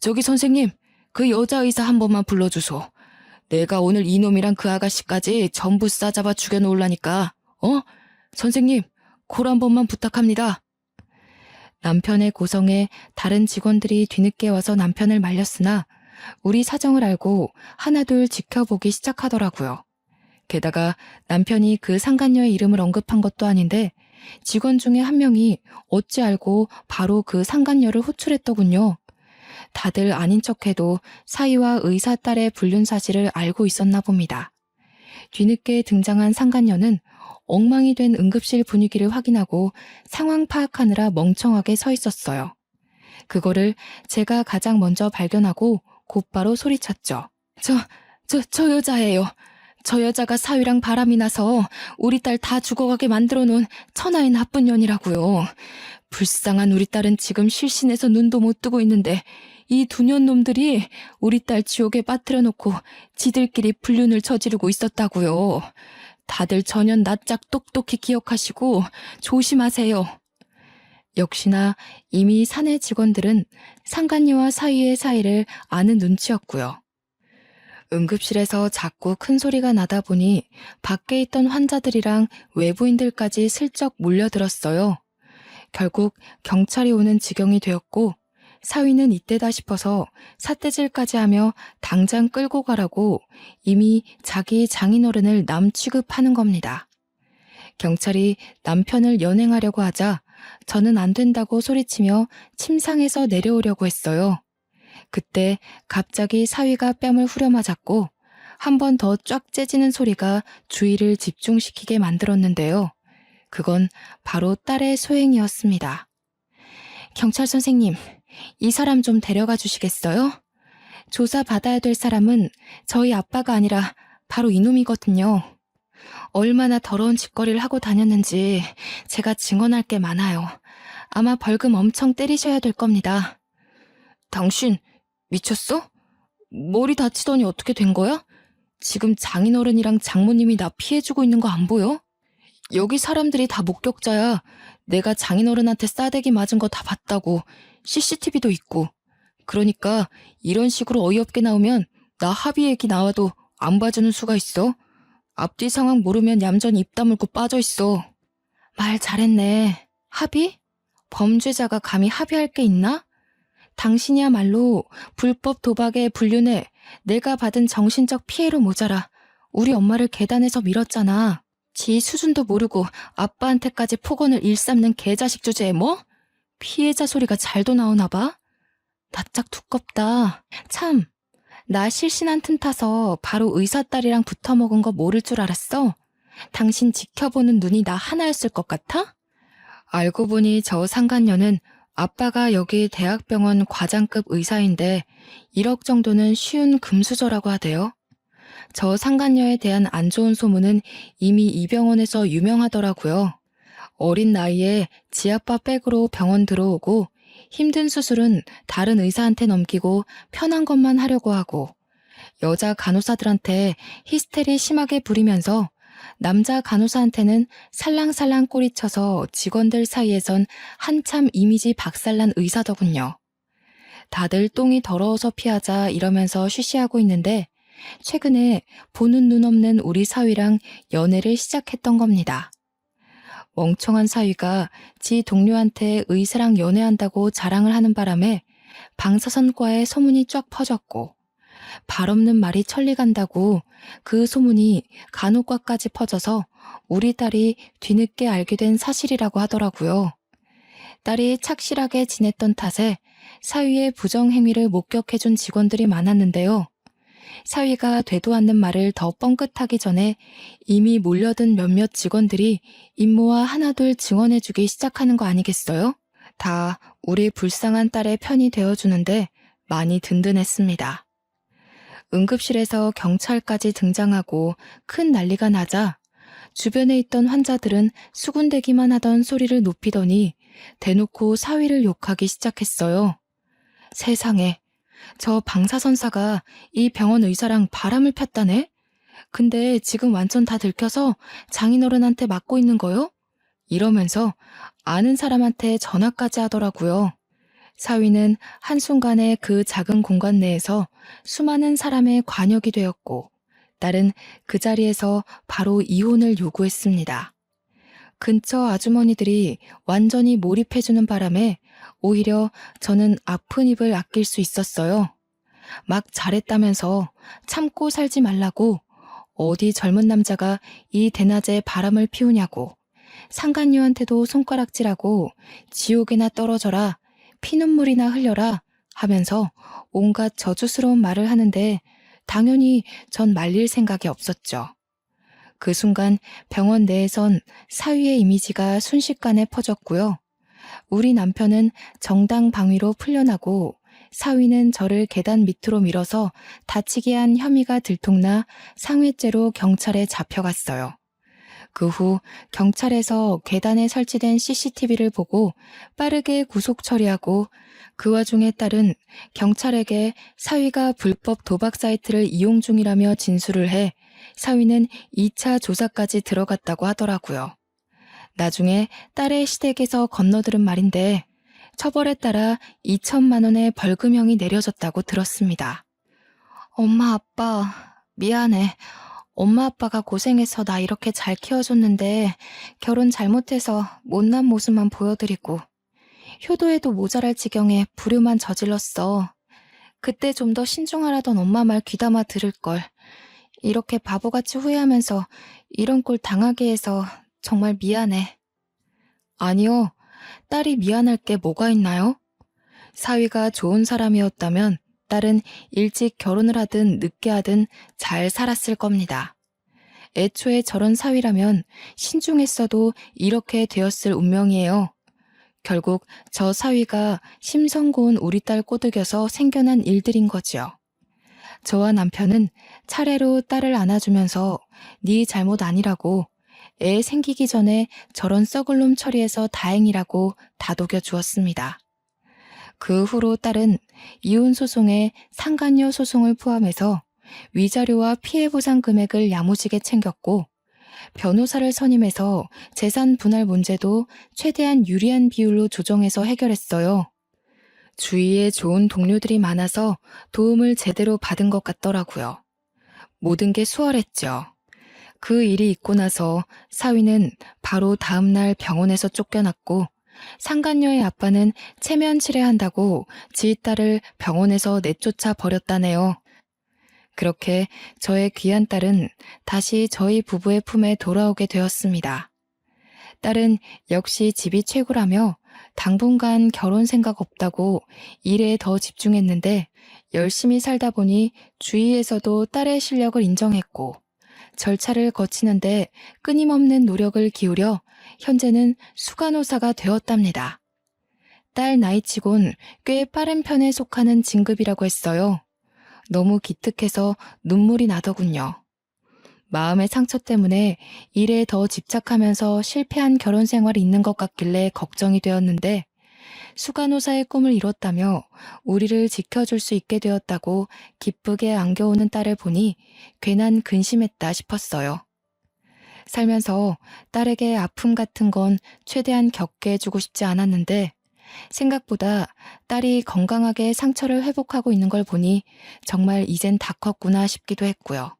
Speaker 1: 저기 선생님, 그 여자 의사 한 번만 불러주소. 내가 오늘 이놈이랑 그 아가씨까지 전부 싸잡아 죽여놓으려니까. 선생님, 콜 한 번만 부탁합니다. 남편의 고성에 다른 직원들이 뒤늦게 와서 남편을 말렸으나 우리 사정을 알고 하나둘 지켜보기 시작하더라고요. 게다가 남편이 그 상간녀의 이름을 언급한 것도 아닌데 직원 중에 한 명이 어찌 알고 바로 그 상간녀를 호출했더군요. 다들 아닌 척해도 사위와 의사 딸의 불륜 사실을 알고 있었나 봅니다. 뒤늦게 등장한 상간녀는 엉망이 된 응급실 분위기를 확인하고 상황 파악하느라 멍청하게 서 있었어요. 그거를 제가 가장 먼저 발견하고 곧바로 소리쳤죠. 저 여자예요. 저 여자가 사위랑 바람이 나서 우리 딸 다 죽어가게 만들어 놓은 천하의 나쁜 년이라고요. 불쌍한 우리 딸은 지금 실신해서 눈도 못 뜨고 있는데 이 두 년 놈들이 우리 딸 지옥에 빠뜨려 놓고 지들끼리 불륜을 저지르고 있었다고요. 다들 전연 낯짝 똑똑히 기억하시고 조심하세요. 역시나 이미 사내 직원들은 상간녀와 사위의 사이를 아는 눈치였고요. 응급실에서 자꾸 큰 소리가 나다 보니 밖에 있던 환자들이랑 외부인들까지 슬쩍 몰려들었어요. 결국 경찰이 오는 지경이 되었고 사위는 이때다 싶어서 삿대질까지 하며 당장 끌고 가라고 이미 자기 장인어른을 남 취급하는 겁니다. 경찰이 남편을 연행하려고 하자 저는 안 된다고 소리치며 침상에서 내려오려고 했어요. 그때 갑자기 사위가 뺨을 후려맞았고 한 번 더 쫙 째지는 소리가 주의를 집중시키게 만들었는데요. 그건 바로 딸의 소행이었습니다. 경찰 선생님, 이 사람 좀 데려가 주시겠어요? 조사받아야 될 사람은 저희 아빠가 아니라 바로 이놈이거든요. 얼마나 더러운 짓거리를 하고 다녔는지 제가 증언할 게 많아요. 아마 벌금 엄청 때리셔야 될 겁니다. 당신 미쳤어? 머리 다치더니 어떻게 된 거야? 지금 장인어른이랑 장모님이 나 피해주고 있는 거 안 보여? 여기 사람들이 다 목격자야. 내가 장인어른한테 싸대기 맞은 거 다 봤다고. CCTV도 있고. 그러니까 이런 식으로 어이없게 나오면 나 합의 얘기 나와도 안 봐주는 수가 있어. 앞뒤 상황 모르면 얌전히 입 다물고 빠져있어. 말 잘했네. 합의? 범죄자가 감히 합의할 게 있나? 당신이야말로 불법 도박에 불륜해 내가 받은 정신적 피해로 모자라 우리 엄마를 계단에서 밀었잖아. 지 수준도 모르고 아빠한테까지 폭언을 일삼는 개자식 주제에 뭐? 피해자 소리가 잘도 나오나 봐? 낯짝 두껍다. 참, 나 실신한 틈 타서 바로 의사 딸이랑 붙어먹은 거 모를 줄 알았어? 당신 지켜보는 눈이 나 하나였을 것 같아? 알고 보니 저 상간녀는 아빠가 여기 대학병원 과장급 의사인데 1억 정도는 쉬운 금수저라고 하대요. 저 상간녀에 대한 안 좋은 소문은 이미 이 병원에서 유명하더라고요. 어린 나이에 지아빠 백으로 병원 들어오고 힘든 수술은 다른 의사한테 넘기고 편한 것만 하려고 하고 여자 간호사들한테 히스테리 심하게 부리면서 남자 간호사한테는 살랑살랑 꼬리쳐서 직원들 사이에선 한참 이미지 박살난 의사더군요. 다들 똥이 더러워서 피하자 이러면서 쉬쉬하고 있는데 최근에 보는 눈 없는 우리 사위랑 연애를 시작했던 겁니다. 멍청한 사위가 지 동료한테 의사랑 연애한다고 자랑을 하는 바람에 방사선과의 소문이 쫙 퍼졌고 발 없는 말이 천리 간다고 그 소문이 간호과까지 퍼져서 우리 딸이 뒤늦게 알게 된 사실이라고 하더라고요. 딸이 착실하게 지냈던 탓에 사위의 부정행위를 목격해준 직원들이 많았는데요. 사위가 되도 않는 말을 더 뻥끗하기 전에 이미 몰려든 몇몇 직원들이 임무와 하나둘 증언해주기 시작하는 거 아니겠어요? 다 우리 불쌍한 딸의 편이 되어주는데 많이 든든했습니다. 응급실에서 경찰까지 등장하고 큰 난리가 나자 주변에 있던 환자들은 수군대기만 하던 소리를 높이더니 대놓고 사위를 욕하기 시작했어요. 세상에, 저 방사선사가 이 병원 의사랑 바람을 폈다네? 근데 지금 완전 다 들켜서 장인어른한테 맞고 있는 거요? 이러면서 아는 사람한테 전화까지 하더라고요. 사위는 한순간에 그 작은 공간 내에서 수많은 사람의 관역이 되었고 딸은 그 자리에서 바로 이혼을 요구했습니다. 근처 아주머니들이 완전히 몰입해주는 바람에 오히려 저는 아픈 입을 아낄 수 있었어요. 막 잘했다면서 참고 살지 말라고 어디 젊은 남자가 이 대낮에 바람을 피우냐고 상간녀한테도 손가락질하고 지옥에나 떨어져라 피눈물이나 흘려라 하면서 온갖 저주스러운 말을 하는데 당연히 전 말릴 생각이 없었죠. 그 순간 병원 내에선 사위의 이미지가 순식간에 퍼졌고요. 우리 남편은 정당 방위로 풀려나고 사위는 저를 계단 밑으로 밀어서 다치게 한 혐의가 들통나 상해죄로 경찰에 잡혀갔어요. 그 후 경찰에서 계단에 설치된 CCTV를 보고 빠르게 구속 처리하고 그 와중에 딸은 경찰에게 사위가 불법 도박 사이트를 이용 중이라며 진술을 해 사위는 2차 조사까지 들어갔다고 하더라고요. 나중에 딸의 시댁에서 건너들은 말인데 처벌에 따라 2천만 원의 벌금형이 내려졌다고 들었습니다. 엄마, 아빠, 미안해. 엄마, 아빠가 고생해서 나 이렇게 잘 키워줬는데 결혼 잘못해서 못난 모습만 보여드리고 효도에도 모자랄 지경에 불효만 저질렀어. 그때 좀 더 신중하라던 엄마 말 귀담아 들을걸. 이렇게 바보같이 후회하면서 이런 꼴 당하게 해서 정말 미안해. 아니요. 딸이 미안할 게 뭐가 있나요? 사위가 좋은 사람이었다면 딸은 일찍 결혼을 하든 늦게 하든 잘 살았을 겁니다. 애초에 저런 사위라면 신중했어도 이렇게 되었을 운명이에요. 결국 저 사위가 심성 고운 우리 딸 꼬드겨서 생겨난 일들인 거지요. 저와 남편은 차례로 딸을 안아주면서 네 잘못 아니라고 애 생기기 전에 저런 썩을 놈 처리해서 다행이라고 다독여 주었습니다. 그 후로 딸은 이혼 소송에 상간녀 소송을 포함해서 위자료와 피해보상 금액을 야무지게 챙겼고 변호사를 선임해서 재산 분할 문제도 최대한 유리한 비율로 조정해서 해결했어요. 주위에 좋은 동료들이 많아서 도움을 제대로 받은 것 같더라고요. 모든 게 수월했죠. 그 일이 있고 나서 사위는 바로 다음날 병원에서 쫓겨났고 상간녀의 아빠는 체면 치레한다고 지 딸을 병원에서 내쫓아 버렸다네요. 그렇게 저의 귀한 딸은 다시 저희 부부의 품에 돌아오게 되었습니다. 딸은 역시 집이 최고라며 당분간 결혼 생각 없다고 일에 더 집중했는데 열심히 살다 보니 주위에서도 딸의 실력을 인정했고 절차를 거치는데 끊임없는 노력을 기울여 현재는 수간호사가 되었답니다. 딸 나이치곤 꽤 빠른 편에 속하는 진급이라고 했어요. 너무 기특해서 눈물이 나더군요. 마음의 상처 때문에 일에 더 집착하면서 실패한 결혼 생활이 있는 것 같길래 걱정이 되었는데 수간호사의 꿈을 이뤘다며 우리를 지켜줄 수 있게 되었다고 기쁘게 안겨오는 딸을 보니 괜한 근심했다 싶었어요. 살면서 딸에게 아픔 같은 건 최대한 겪게 해주고 싶지 않았는데 생각보다 딸이 건강하게 상처를 회복하고 있는 걸 보니 정말 이젠 다 컸구나 싶기도 했고요.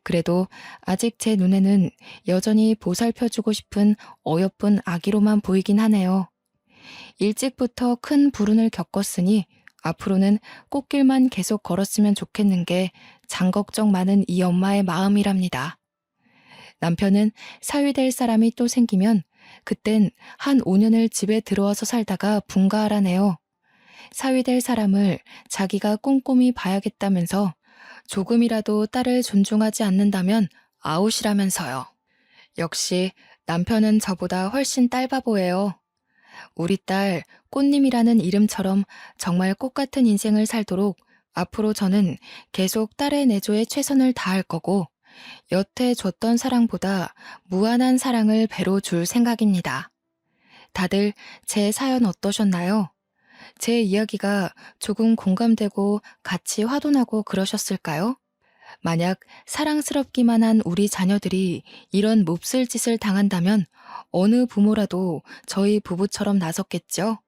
Speaker 1: 그래도 아직 제 눈에는 여전히 보살펴주고 싶은 어여쁜 아기로만 보이긴 하네요. 일찍부터 큰 불운을 겪었으니 앞으로는 꽃길만 계속 걸었으면 좋겠는 게 장걱정 많은 이 엄마의 마음이랍니다. 남편은 사위될 사람이 또 생기면 그땐 한 5년을 집에 들어와서 살다가 분가하라네요. 사위될 사람을 자기가 꼼꼼히 봐야겠다면서 조금이라도 딸을 존중하지 않는다면 아웃이라면서요. 역시 남편은 저보다 훨씬 딸바보예요. 우리 딸 꽃님이라는 이름처럼 정말 꽃 같은 인생을 살도록 앞으로 저는 계속 딸의 내조에 최선을 다할 거고 여태 줬던 사랑보다 무한한 사랑을 배로 줄 생각입니다. 다들 제 사연 어떠셨나요? 제 이야기가 조금 공감되고 같이 화도나고 그러셨을까요? 만약 사랑스럽기만 한 우리 자녀들이 이런 몹쓸 짓을 당한다면 어느 부모라도 저희 부부처럼 나섰겠죠?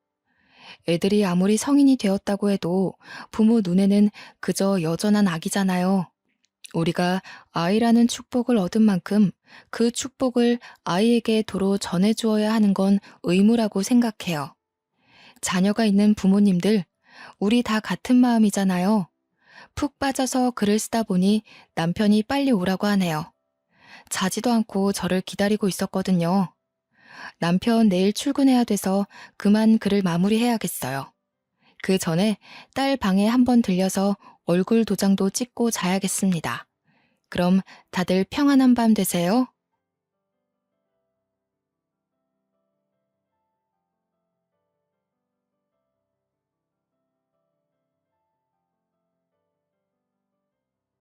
Speaker 1: 애들이 아무리 성인이 되었다고 해도 부모 눈에는 그저 여전한 아기잖아요. 우리가 아이라는 축복을 얻은 만큼 그 축복을 아이에게 도로 전해주어야 하는 건 의무라고 생각해요. 자녀가 있는 부모님들, 우리 다 같은 마음이잖아요. 푹 빠져서 글을 쓰다 보니 남편이 빨리 오라고 하네요. 자지도 않고 저를 기다리고 있었거든요. 남편 내일 출근해야 돼서 그만 글을 마무리해야겠어요. 그 전에 딸 방에 한번 들려서 얼굴 도장도 찍고 자야겠습니다. 그럼 다들 평안한 밤 되세요.